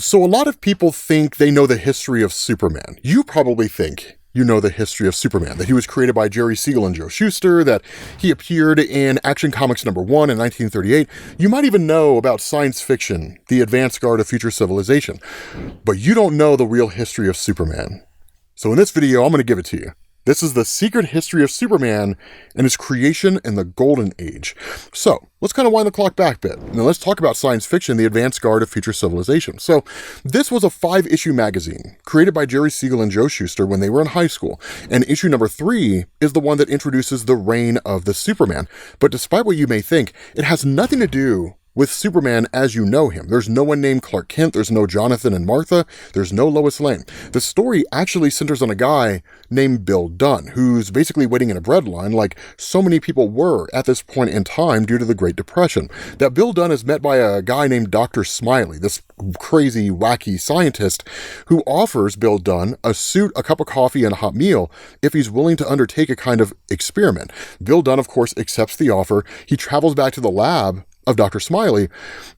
So a lot of people think they know the history of Superman. You probably think you know the history of Superman, that he was created by Jerry Siegel and Joe Shuster, that he appeared in Action Comics #1 in 1938. You might even know about science fiction, the advance guard of future civilization. But you don't know the real history of Superman. So in this video, I'm going to give it to you. This is the secret history of Superman and his creation in the Golden Age. So let's kind of wind the clock back a bit. Now let's talk about science fiction, the advance guard of future civilization. So this was a 5-issue magazine created by Jerry Siegel and Joe Shuster when they were in high school. And issue number 3 is the one that introduces the reign of the Superman. But despite what you may think, it has nothing to do with Superman as you know him. There's no one named Clark Kent, there's no Jonathan and Martha, there's no Lois Lane. The story actually centers on a guy named Bill Dunn, who's basically waiting in a breadline like so many people were at this point in time due to the Great Depression. That Bill Dunn is met by a guy named Dr. Smiley, this crazy, wacky scientist who offers Bill Dunn a suit, a cup of coffee, and a hot meal if he's willing to undertake a kind of experiment. Bill Dunn, of course, accepts the offer. He travels back to the lab of Dr. Smiley,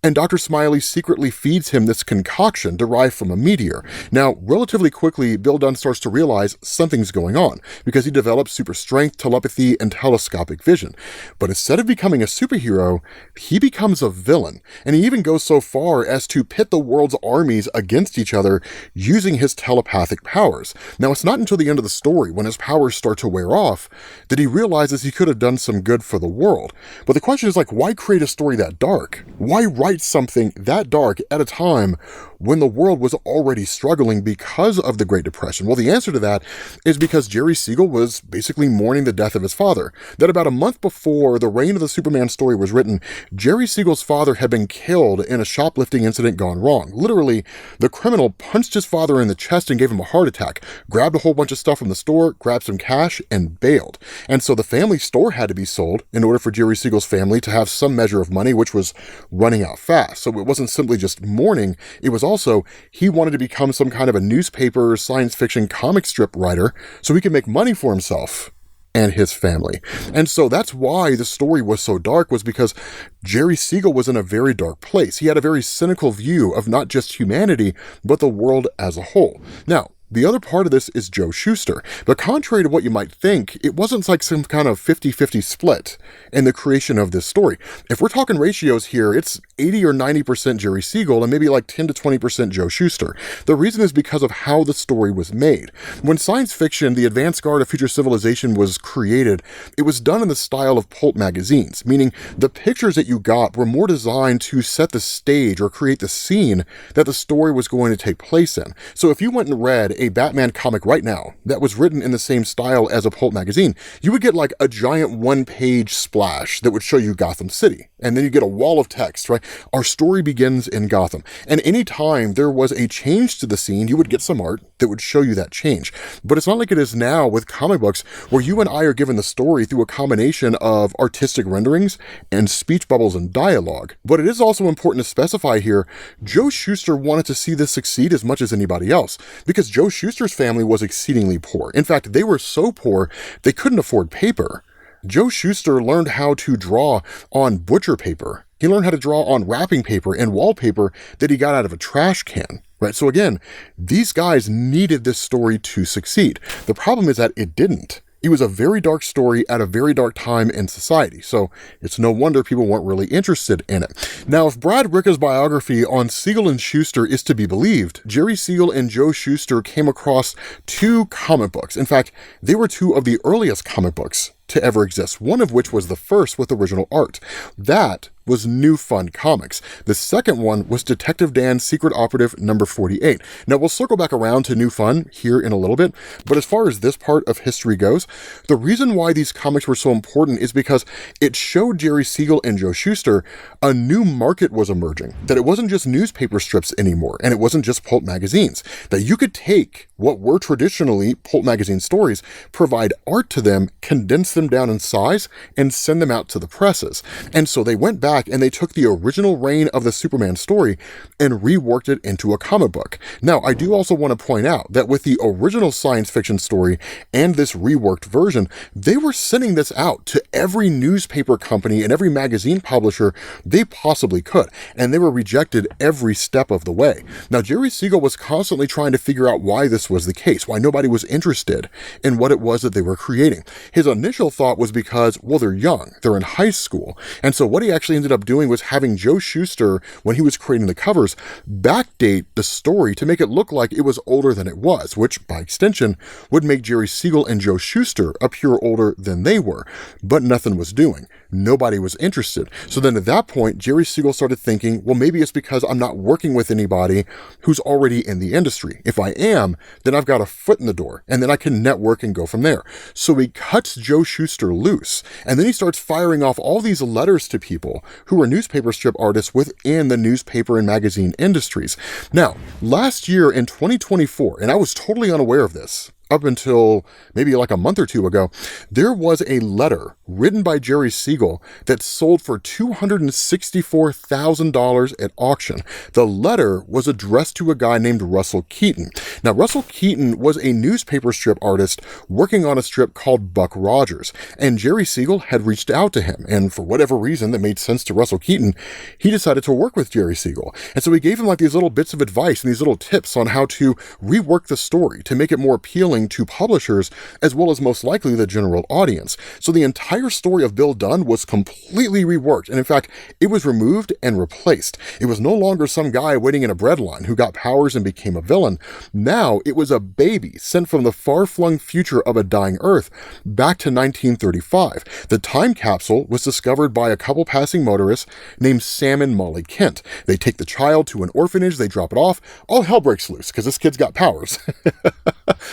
and Dr. Smiley secretly feeds him this concoction derived from a meteor. Now, relatively quickly, Bill Dunn starts to realize something's going on because he develops super strength, telepathy, and telescopic vision. But instead of becoming a superhero, he becomes a villain, and he even goes so far as to pit the world's armies against each other using his telepathic powers. Now, it's not until the end of the story, when his powers start to wear off, that he realizes he could have done some good for the world. But the question is, like, why create a story that dark? Why write something that dark at a time when the world was already struggling because of the Great Depression? Well, the answer to that is because Jerry Siegel was basically mourning the death of his father. That about a month before the reign of the Superman story was written, Jerry Siegel's father had been killed in a shoplifting incident gone wrong. Literally, the criminal punched his father in the chest and gave him a heart attack, grabbed a whole bunch of stuff from the store, grabbed some cash, and bailed. And so the family store had to be sold in order for Jerry Siegel's family to have some measure of money, which was running out fast. So it wasn't simply just mourning, it was also he wanted to become some kind of a newspaper, science fiction comic strip writer so he could make money for himself and his family. And so that's why the story was so dark, was because Jerry Siegel was in a very dark place. He had a very cynical view of not just humanity, but the world as a whole. Now, the other part of this is Joe Shuster. But contrary to what you might think, it wasn't like some kind of 50-50 split in the creation of this story. If we're talking ratios here, it's 80 or 90% Jerry Siegel and maybe like 10 to 20% Joe Shuster. The reason is because of how the story was made. When science fiction, the advance guard of future civilization, was created, it was done in the style of pulp magazines, meaning the pictures that you got were more designed to set the stage or create the scene that the story was going to take place in. So if you went and read a Batman comic right now that was written in the same style as a pulp magazine, you would get like a giant one-page splash that would show you Gotham City. And then you get a wall of text, right? Our story begins in Gotham. And anytime there was a change to the scene, you would get some art that would show you that change. But it's not like it is now with comic books, where you and I are given the story through a combination of artistic renderings and speech bubbles and dialogue. But it is also important to specify here, Joe Shuster wanted to see this succeed as much as anybody else, because Joe Shuster's family was exceedingly poor. In fact, they were so poor, they couldn't afford paper. Joe Shuster learned how to draw on butcher paper. He learned how to draw on wrapping paper and wallpaper that he got out of a trash can, right? So again, these guys needed this story to succeed. The problem is that it didn't. It was a very dark story at a very dark time in society, so it's no wonder people weren't really interested in it. Now, if Brad Ricka's biography on Siegel and Shuster is to be believed, Jerry Siegel and Joe Shuster came across 2 comic books. In fact, they were 2 of the earliest comic books to ever exist, one of which was the first with original art. That was New Fun Comics. The second one was Detective Dan's Secret Operative number 48. Now, we'll circle back around to New Fun here in a little bit, but as far as this part of history goes, the reason why these comics were so important is because it showed Jerry Siegel and Joe Shuster a new market was emerging, that it wasn't just newspaper strips anymore, and it wasn't just pulp magazines, that you could take what were traditionally pulp magazine stories, provide art to them, condense them down in size, and send them out to the presses. And so they went back and they took the original reign of the Superman story and reworked it into a comic book. Now, I do also want to point out that with the original science fiction story and this reworked version, they were sending this out to every newspaper company and every magazine publisher they possibly could, and they were rejected every step of the way. Now, Jerry Siegel was constantly trying to figure out why this was the case, why nobody was interested in what it was that they were creating. His initial thought was because, well, they're young, they're in high school, and so what he actually ended up doing was having Joe Shuster, when he was creating the covers, backdate the story to make it look like it was older than it was, which, by extension, would make Jerry Siegel and Joe Shuster appear older than they were. But nothing was doing. Nobody was interested. So then at that point, Jerry Siegel started thinking, well, maybe it's because I'm not working with anybody who's already in the industry. If I am, then I've got a foot in the door, and then I can network and go from there. So he cuts Joe Shuster loose, and then he starts firing off all these letters to people who were newspaper strip artists within the newspaper and magazine industries. Now, last year in 2024, and I was totally unaware of this, up until maybe like a month or two ago, there was a letter written by Jerry Siegel that sold for $264,000 at auction. The letter was addressed to a guy named Russell Keaton. Now, Russell Keaton was a newspaper strip artist working on a strip called Buck Rogers, and Jerry Siegel had reached out to him, and for whatever reason that made sense to Russell Keaton, he decided to work with Jerry Siegel. And so he gave him like these little bits of advice and these little tips on how to rework the story to make it more appealing to publishers, as well as most likely the general audience. So the entire story of Bill Dunn was completely reworked, and in fact, it was removed and replaced. It was no longer some guy waiting in a bread line who got powers and became a villain. Now, it was a baby sent from the far-flung future of a dying Earth back to 1935. The time capsule was discovered by a couple passing motorists named Sam and Molly Kent. They take the child to an orphanage, they drop it off, all hell breaks loose because this kid's got powers.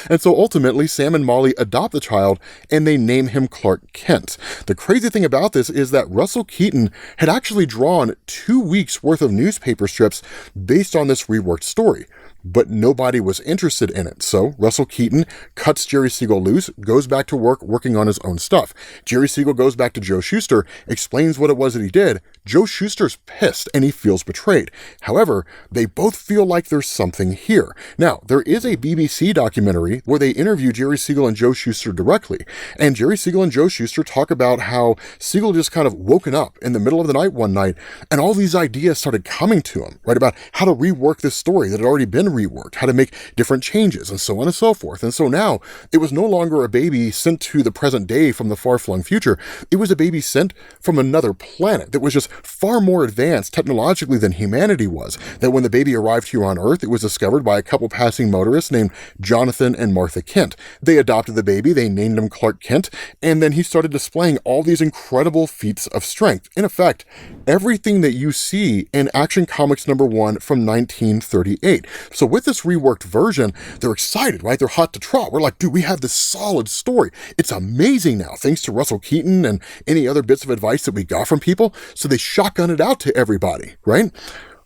And so ultimately, Sam and Molly adopt the child and they name him Clark Kent. The crazy thing about this is that Russell Keaton had actually drawn 2 weeks worth of newspaper strips based on this reworked story, but nobody was interested in it. So Russell Keaton cuts Jerry Siegel loose, goes back to work working on his own stuff. Jerry Siegel goes back to Joe Shuster, explains what it was that he did. Joe Shuster's pissed and he feels betrayed. However, they both feel like there's something here. Now, there is a BBC documentary where they interview Jerry Siegel and Joe Shuster directly. And Jerry Siegel and Joe Shuster talk about how Siegel just kind of woken up in the middle of the night one night and all these ideas started coming to him, right? About how to rework this story that had already been reworked, how to make different changes, and so on and so forth. And so now it was no longer a baby sent to the present day from the far-flung future. It was a baby sent from another planet that was just far more advanced technologically than humanity was. That when the baby arrived here on Earth, it was discovered by a couple passing motorists named Jonathan and Martha Kent. They adopted the baby, they named him Clark Kent, and then he started displaying all these incredible feats of strength. In effect, everything that you see in Action Comics #1 from 1938. So with this reworked version, they're excited, right? They're hot to trot. We're like, dude, we have this solid story. It's amazing now, thanks to Russell Keaton and any other bits of advice that we got from people. So they shotgun it out to everybody, right?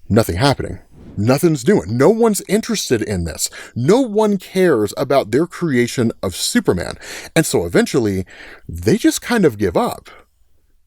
Nothing happening. Nothing's doing. No one's interested in this. No one cares about their creation of Superman. And so eventually, they just kind of give up.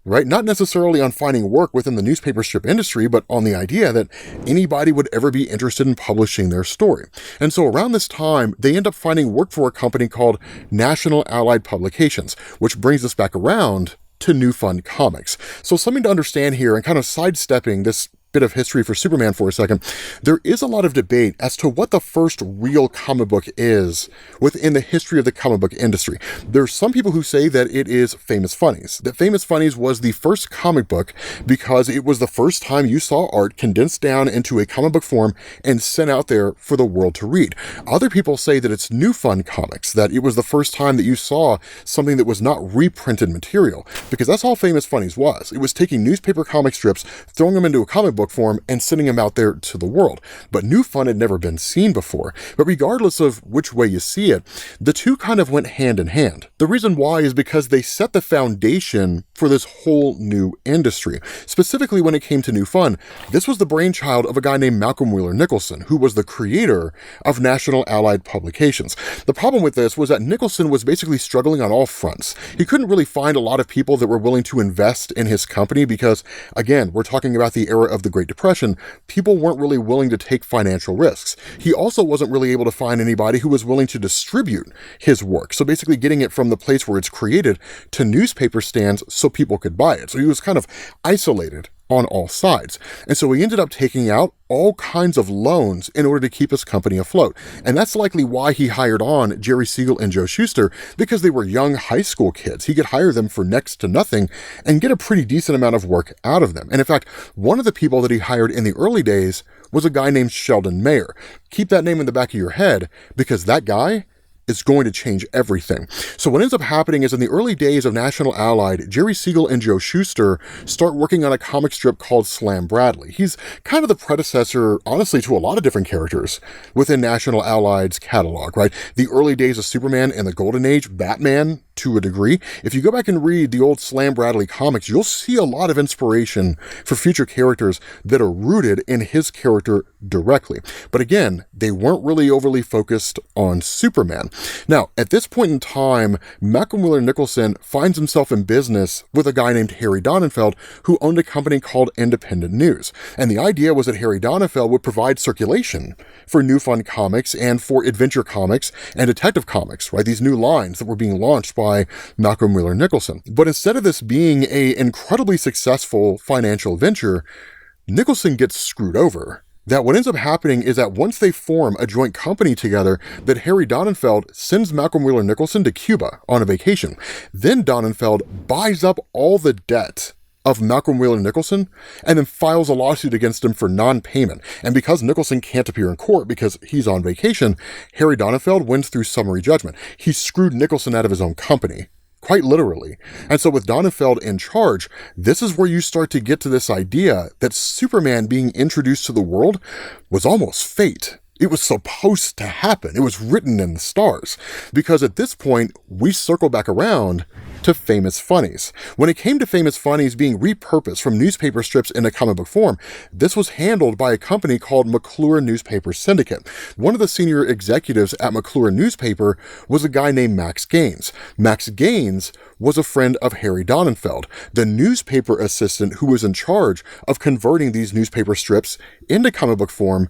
Right? Not necessarily on finding work within the newspaper strip industry, but on the idea that anybody would ever be interested in publishing their story. And so around this time, they end up finding work for a company called National Allied Publications, which brings us back around to New Fun Comics. So something to understand here, and kind of sidestepping this bit of history for Superman for a second, there is a lot of debate as to what the first real comic book is within the history of the comic book industry. There's some people who say that it is Famous Funnies. That Famous Funnies was the first comic book because it was the first time you saw art condensed down into a comic book form and sent out there for the world to read. Other people say that it's New Fun Comics, that it was the first time that you saw something that was not reprinted material, because that's all Famous Funnies was. It was taking newspaper comic strips, throwing them into a comic book form and sending them out there to the world. But New Fun had never been seen before. But regardless of which way you see it, the two kind of went hand in hand. The reason why is because they set the foundation for this whole new industry. Specifically when it came to New Fun, this was the brainchild of a guy named Malcolm Wheeler Nicholson, who was the creator of National Allied Publications. The problem with this was that Nicholson was basically struggling on all fronts. He couldn't really find a lot of people that were willing to invest in his company because, again, we're talking about the era of the Great Depression, people weren't really willing to take financial risks. He also wasn't really able to find anybody who was willing to distribute his work. So basically getting it from the place where it's created to newspaper stands so people could buy it. So he was kind of isolated on all sides. And so he ended up taking out all kinds of loans in order to keep his company afloat. And that's likely why he hired on Jerry Siegel and Joe Shuster, because they were young high school kids. He could hire them for next to nothing and get a pretty decent amount of work out of them. And in fact, one of the people that he hired in the early days was a guy named Sheldon Mayer. Keep that name in the back of your head, because that guy is going to change everything. So what ends up happening is in the early days of National Allied, Jerry Siegel and Joe Shuster start working on a comic strip called Slam Bradley. He's kind of the predecessor, honestly, to a lot of different characters within National Allied's catalog, right? The early days of Superman and the Golden Age, Batman, to a degree. If you go back and read the old Slam Bradley comics, you'll see a lot of inspiration for future characters that are rooted in his character directly. But again, they weren't really overly focused on Superman. Now, at this point in time, Malcolm Wheeler Nicholson finds himself in business with a guy named Harry Donenfeld, who owned a company called Independent News. And the idea was that Harry Donenfeld would provide circulation for New Fun Comics and for Adventure Comics and Detective Comics, right? These new lines that were being launched by Malcolm Wheeler Nicholson. But instead of this being an incredibly successful financial venture, Nicholson gets screwed over. That what ends up happening is that once they form a joint company together, that Harry Donenfeld sends Malcolm Wheeler Nicholson to Cuba on a vacation. Then Donenfeld buys up all the debt of Malcolm Wheeler Nicholson and then files a lawsuit against him for non-payment. And because Nicholson can't appear in court because he's on vacation, Harry Donenfeld wins through summary judgment. He screwed Nicholson out of his own company, quite literally. And so with Donenfeld in charge, this is where you start to get to this idea that Superman being introduced to the world was almost fate. It was supposed to happen. It was written in the stars. Because at this point, we circle back around to Famous Funnies. When it came to Famous Funnies being repurposed from newspaper strips into comic book form, this was handled by a company called McClure Newspaper Syndicate. One of the senior executives at McClure Newspaper was a guy named Max Gaines. Max Gaines was a friend of Harry Donenfeld, the newspaper assistant who was in charge of converting these newspaper strips into comic book form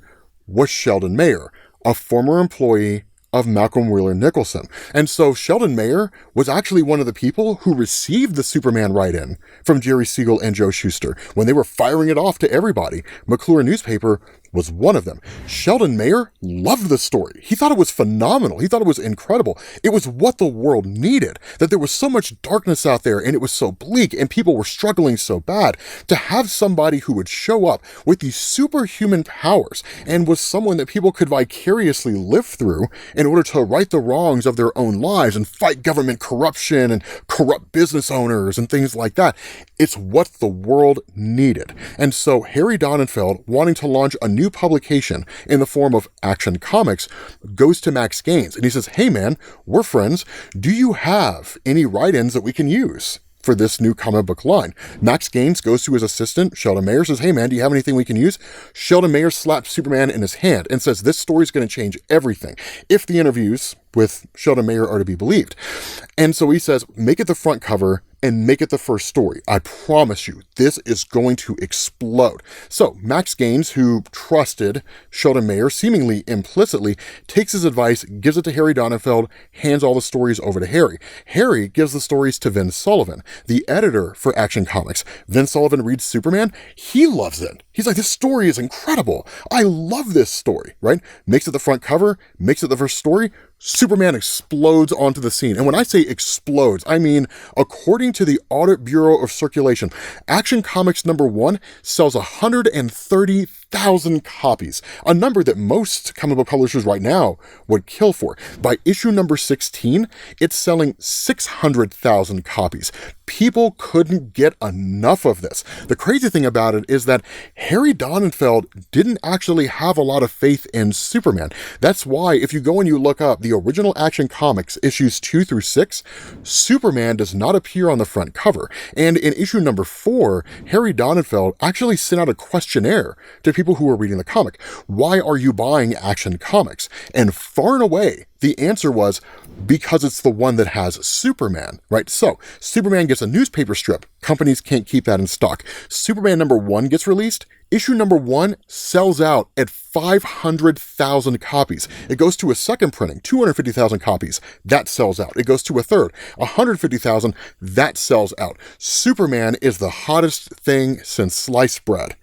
was Sheldon Mayer, a former employee of Malcolm Wheeler Nicholson. And so Sheldon Mayer was actually one of the people who received the Superman write-in from Jerry Siegel and Joe Shuster. When they were firing it off to everybody, McClure Newspaper was one of them. Sheldon Mayer loved the story. He thought it was phenomenal. He thought it was incredible. It was what the world needed, that there was so much darkness out there and it was so bleak and people were struggling so bad. To have somebody who would show up with these superhuman powers and was someone that people could vicariously live through in order to right the wrongs of their own lives and fight government corruption and corrupt business owners and things like that. It's what the world needed. And so Harry Donenfeld, wanting to launch a new publication in the form of Action Comics, goes to Max Gaines and he says, "Hey man, we're friends. Do you have any write-ins that we can use for this new comic book line?" Max Gaines goes to his assistant, Sheldon Mayer, says, "Hey man, do you have anything we can use?" Sheldon Mayer slaps Superman in his hand and says, "This story's going to change everything if the interviews with Sheldon Mayer are to be believed." And so he says, "Make it the front cover and make it the first story. I promise you, this is going to explode." So Max Gaines, who trusted Sheldon Mayer seemingly implicitly, takes his advice, gives it to Harry Donenfeld, hands all the stories over to Harry. Harry gives the stories to Vince Sullivan, the editor for Action Comics. Vince Sullivan reads Superman. He loves it. He's like, "This story is incredible. I love this story," right? Makes it the front cover, makes it the first story. Superman explodes onto the scene. And when I say explodes, I mean, according to the Audit Bureau of Circulation, Action Comics #1 sells 130,000 copies, a number that most comic book publishers right now would kill for. By issue number 16, it's selling 600,000 copies. People couldn't get enough of this. The crazy thing about it is that Harry Donenfeld didn't actually have a lot of faith in Superman. That's why if you go and you look up the original Action Comics issues 2 through 6, Superman does not appear on the front cover. And in issue number 4, Harry Donenfeld actually sent out a questionnaire to people who were reading the comic. Why are you buying Action Comics? And far and away, the answer was because it's the one that has Superman, right? So Superman gets a newspaper strip. Companies can't keep that in stock. Superman #1 gets released. Issue number 1 sells out at 500,000 copies. It goes to a second printing, 250,000 copies. That sells out. It goes to a third, 150,000. That sells out. Superman is the hottest thing since sliced bread.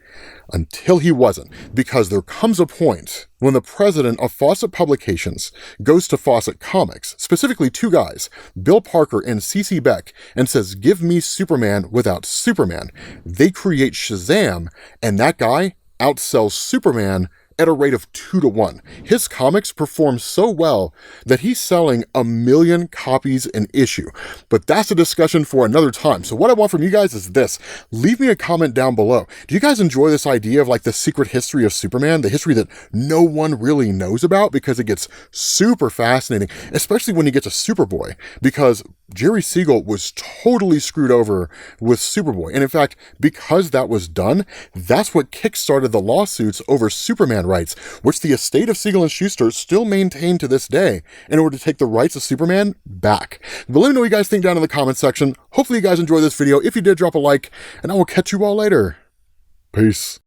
Until he wasn't, because there comes a point when the president of Fawcett Publications goes to Fawcett Comics, specifically 2 guys, Bill Parker and C.C. Beck, and says, "Give me Superman without Superman." They create Shazam, and that guy outsells Superman at a rate of 2-to-1. His comics perform so well that he's selling 1 million copies an issue. But that's a discussion for another time. So what I want from you guys is this. Leave me a comment down below. Do you guys enjoy this idea of like the secret history of Superman? The history that no one really knows about, because it gets super fascinating, especially when you get to Superboy, because Jerry Siegel was totally screwed over with Superboy. And in fact, because that was done, that's what kickstarted the lawsuits over Superman rights, which the estate of Siegel and Schuster still maintain to this day in order to take the rights of Superman back. But let me know what you guys think down in the comment section. Hopefully you guys enjoyed this video. If you did, drop a like, and I will catch you all later. Peace.